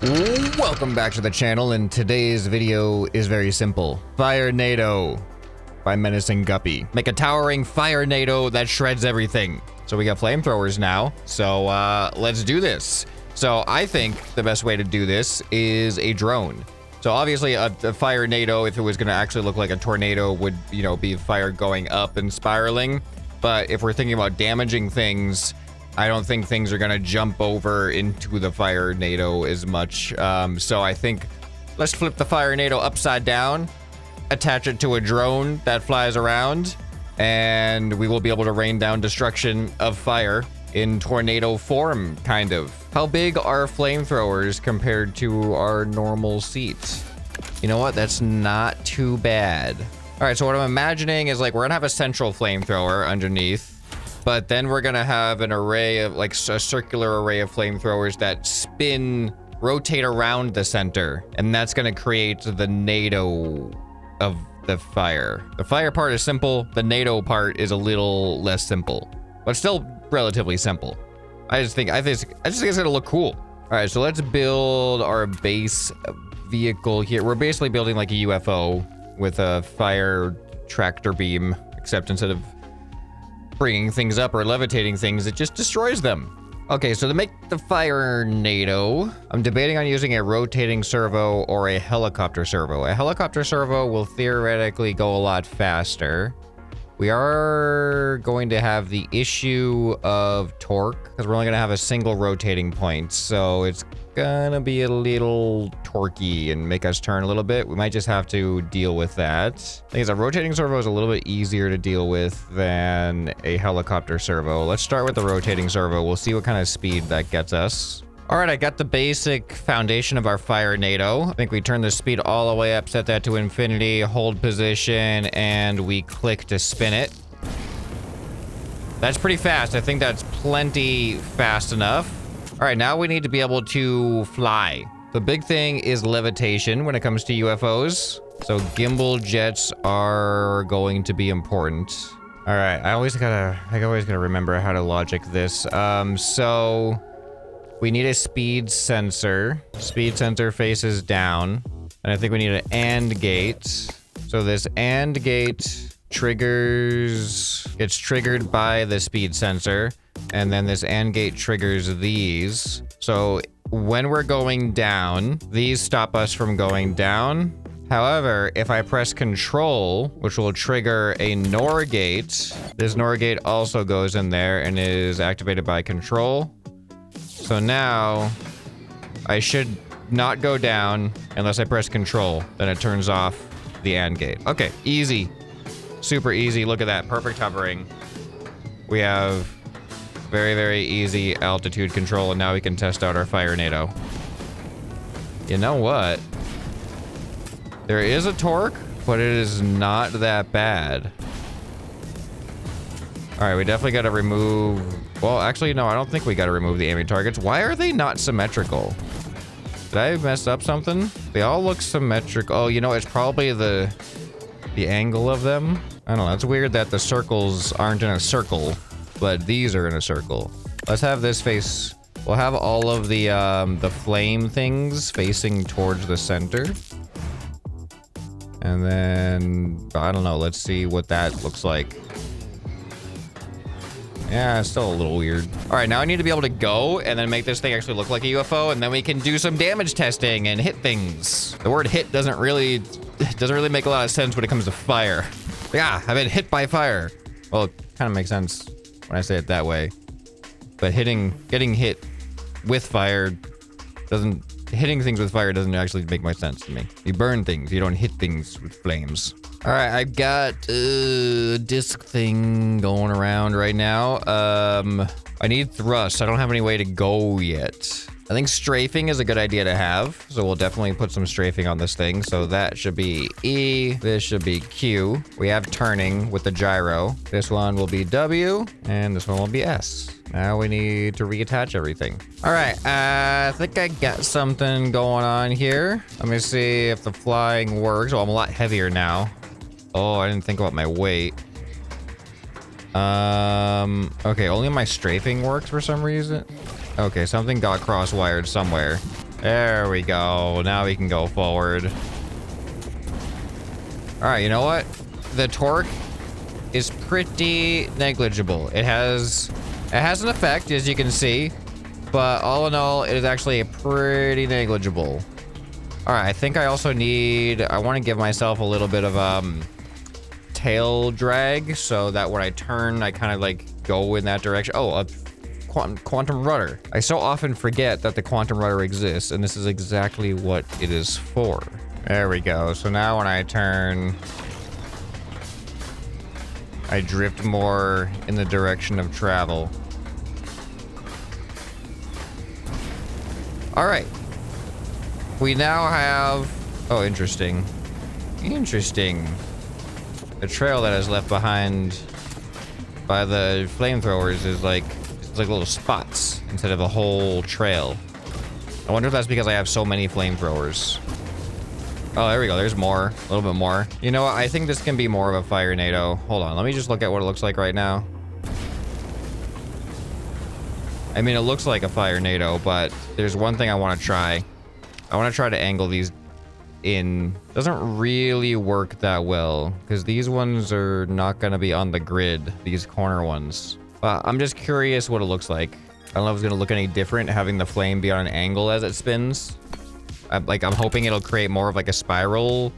Welcome back to the channel, and today's video is very simple. FIRENADO by Menacing Guppy. Make a towering FIRENADO that shreds everything. So we got flamethrowers now, so let's do this. So I think the best way to do this is a drone. So obviously a FIRENADO, if it was gonna actually look like a tornado, would, you know, be fire going up and spiraling. But if we're thinking about damaging things, I don't think things are gonna jump over into the FIRENADO as much. So I think let's flip the FIRENADO upside down, attach it to a drone that flies around, and we will be able to rain down destruction of fire in tornado form, kind of. How big are flamethrowers compared to our normal seats? You know what? That's not too bad. All right, so what I'm imagining is like we're gonna have a central flamethrower underneath, but then we're gonna have an array of like a circular array of flamethrowers that spin, rotate around the center, and that's gonna create the nado of the fire. The fire part is simple, the nado part is a little less simple, but still relatively simple. I just think it's gonna look cool. All right, so let's build our base vehicle here. We're basically building like a UFO with a fire tractor beam, except instead of bringing things up or levitating things, it just destroys them. Okay, so to make the FIRENADO, I'm debating on using a rotating servo or a helicopter servo. A helicopter servo will theoretically go a lot faster. We are going to have the issue of torque because we're only going to have a single rotating point. So it's gonna be a little torquey and make us turn a little bit. We might just have to deal with that. I think a rotating servo is a little bit easier to deal with than a helicopter servo. Let's start with the rotating servo. We'll see what kind of speed that gets us. All right, I got the basic foundation of our FIRENADO. I think we turn the speed all the way up, set that to infinity, hold position, and we click to spin it. That's pretty fast. I think that's plenty fast enough. All right, now we need to be able to fly. The big thing is levitation when it comes to UFOs. So gimbal jets are going to be important. All right, I always gotta remember how to logic this. So we need a speed sensor. Speed sensor faces down. And I think we need an AND gate. So this AND gate gets triggered by the speed sensor. And then this AND gate triggers these. So when we're going down, these stop us from going down. However, if I press control, which will trigger a NOR gate, this NOR gate also goes in there and is activated by control. So now I should not go down unless I press control. Then it turns off the AND gate. Okay, easy. Super easy. Look at that. Perfect hovering. We have very, very easy altitude control, and now we can test out our FIRENADO. You know what? There is a torque, but it is not that bad. All right, we definitely got to remove... Well, actually, no, I don't think we got to remove the aiming targets. Why are they not symmetrical? Did I mess up something? They all look symmetrical. Oh, you know, it's probably the angle of them. I don't know. It's weird that the circles aren't in a circle, but these are in a circle. Let's have this face. We'll have all of the flame things facing towards the center. And then, I don't know, let's see what that looks like. Yeah, it's still a little weird. All right, now I need to be able to go and then make this thing actually look like a UFO, and then we can do some damage testing and hit things. The word hit doesn't really make a lot of sense when it comes to fire. Yeah, I've been hit by fire. Well, it kind of makes sense when I say it that way, but getting hit with fire hitting things with fire doesn't actually make much sense to me. You burn things, you don't hit things with flames. All right, I've got a disc thing going around right now. I need thrust. I don't have any way to go yet. I think strafing is a good idea to have, so we'll definitely put some strafing on this thing. So that should be E, this should be Q. We have turning with the gyro. This one will be W, and this one will be S. Now we need to reattach everything. All right, I think I got something going on here. Let me see if the flying works. Oh, I'm a lot heavier now. Oh, I didn't think about my weight. Okay, only my strafing works for some reason. Okay, something got cross-wired somewhere. There we go. Now we can go forward. All right, you know what? The torque is pretty negligible. It has an effect, as you can see, but all in all, it is actually pretty negligible. All right, I think I also need, I want to give myself a little bit of tail drag so that when I turn, I kind of like go in that direction. Oh, a quantum rudder. I so often forget that the quantum rudder exists, and this is exactly what it is for. There we go. So now when I turn, I drift more in the direction of travel. All right. We now have... Oh, interesting. Interesting. The trail that is left behind by the flamethrowers is like... It's like little spots instead of a whole trail. I wonder if that's because I have so many flamethrowers. Oh, there we go. There's more. A little bit more. You know what? I think this can be more of a FIRENADO. Hold on. Let me just look at what it looks like right now. I mean, it looks like a FIRENADO, but there's one thing I want to try. I want to try to angle these in. Doesn't really work that well because these ones are not going to be on the grid, these corner ones. But I'm just curious what it looks like. I don't know if it's going to look any different having the flame be on an angle as it spins. I'm hoping it'll create more of like a spiral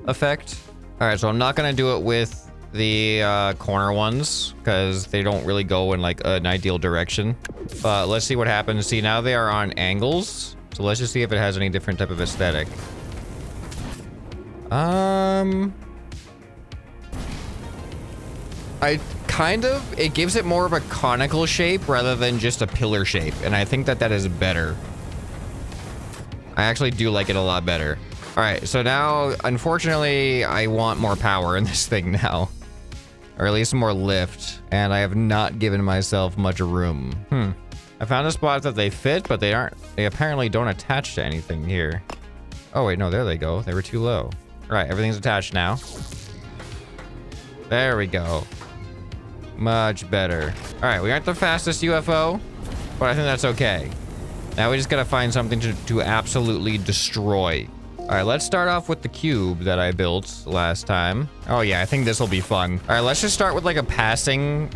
effect. All right, so I'm not going to do it with the corner ones because they don't really go in like an ideal direction. But let's see what happens. See, now they are on angles. So let's just see if it has any different type of aesthetic. It gives it more of a conical shape rather than just a pillar shape. And I think that that is better. I actually do like it a lot better. All right, so now, unfortunately, I want more power in this thing now. Or at least more lift. And I have not given myself much room. I found a spot that they fit, but they apparently don't attach to anything here. Oh, wait, no, there they go. They were too low. All right, everything's attached now. There we go. Much better. All right, we aren't the fastest UFO, but I think that's okay. Now we just gotta find something to absolutely destroy. All right, let's start off with the cube that I built last time. Oh yeah, I think this will be fun. All right, let's just start with like a passing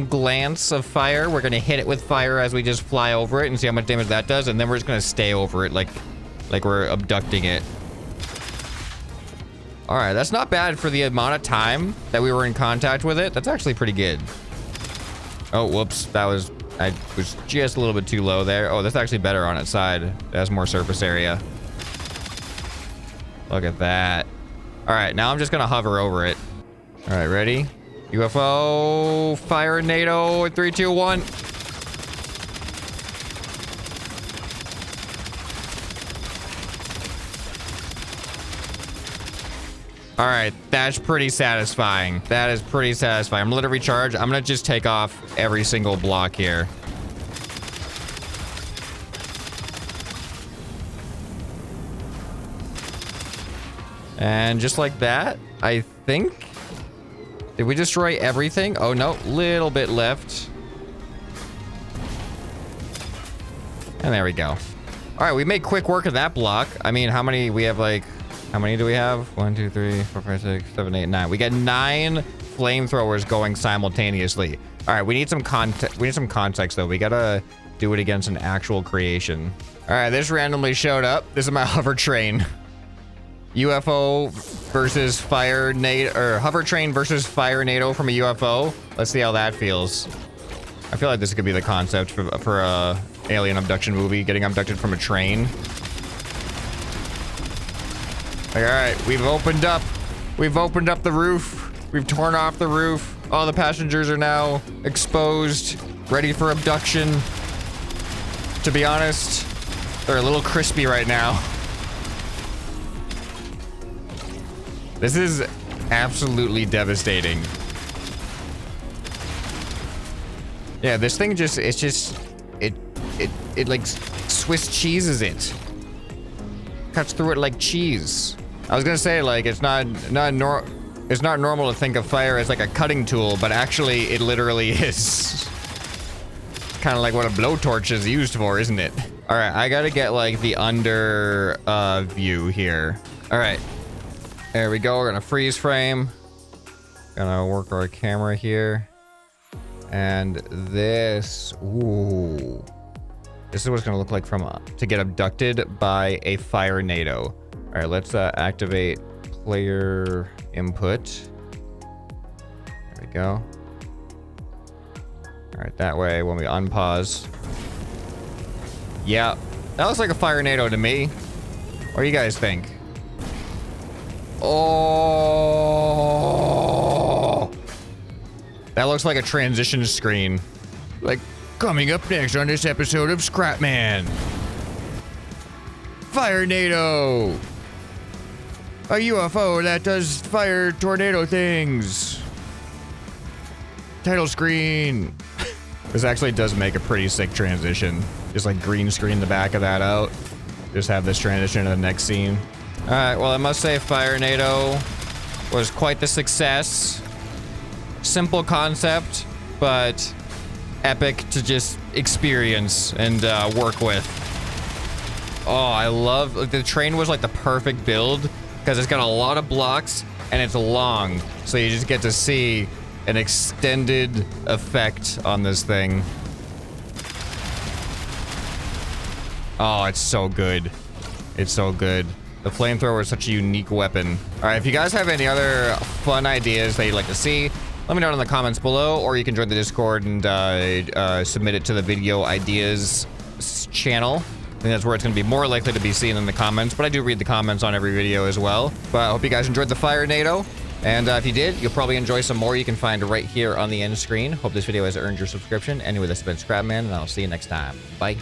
glance of fire. We're gonna hit it with fire as we just fly over it and see how much damage that does, and then we're just gonna stay over it like we're abducting it. All right, that's not bad for the amount of time that we were in contact with it. That's actually pretty good. Oh, whoops, I was just a little bit too low there. Oh, that's actually better on its side. It has more surface area. Look at that. All right, now I'm just gonna hover over it. All right, ready? UFO, FIRENADO, 3, 2, 1. All right, that's pretty satisfying. That is pretty satisfying. I'm gonna let it recharge. I'm gonna just take off every single block here. And just like that, I think. Did we destroy everything? Oh no, little bit left. And there we go. All right, we made quick work of that block. I mean, how many we have like... How many do we have? 1, 2, 3, 4, 5, 6, 7, 8, 9. We got 9 flamethrowers going simultaneously. All right, we need some context. We need some context though. We gotta do it against an actual creation. All right, this randomly showed up. This is my hover train. UFO versus FIRENADO, or hover train versus FIRENADO from a UFO. Let's see how that feels. I feel like this could be the concept for a alien abduction movie, getting abducted from a train. All right, we've opened up the roof. We've torn off the roof. All the passengers are now exposed, ready for abduction. To be honest, they're a little crispy right now. This is absolutely devastating. Yeah, this thing it like Swiss cheeses it. Cuts through it like cheese. I was gonna say, like, it's not normal to think of fire as like a cutting tool, but actually it literally is. Kind of like what a blowtorch is used for, isn't it? All right, I gotta get like the under view here. All right, there we go. We're gonna freeze frame. Gonna work our camera here. And this, ooh. This is what it's gonna look like from to get abducted by a FIRENADO. All right, let's activate player input. There we go. All right, that way when we unpause. Yeah, that looks like a FIRENADO to me. What do you guys think? Oh, that looks like a transition screen. Like, coming up next on this episode of ScrapMan. FIRENADO. A UFO that does fire tornado things. Title screen. This actually does make a pretty sick transition. Just like green screen the back of that out. Just have this transition to the next scene. All right, well, I must say FIRENADO was quite the success. Simple concept, but epic to just experience and work with. Oh, I love, like, the train was like the perfect build because it's got a lot of blocks and it's long. So you just get to see an extended effect on this thing. Oh, it's so good. It's so good. The flamethrower is such a unique weapon. All right, if you guys have any other fun ideas that you'd like to see, let me know in the comments below, or you can join the Discord and submit it to the video ideas channel. I think that's where it's going to be more likely to be seen in the comments, but I do read the comments on every video as well. But I hope you guys enjoyed the FIRENADO, and if you did, you'll probably enjoy some more you can find right here on the end screen. Hope this video has earned your subscription. Anyway, this has been ScrapMan, and I'll see you next time. Bye.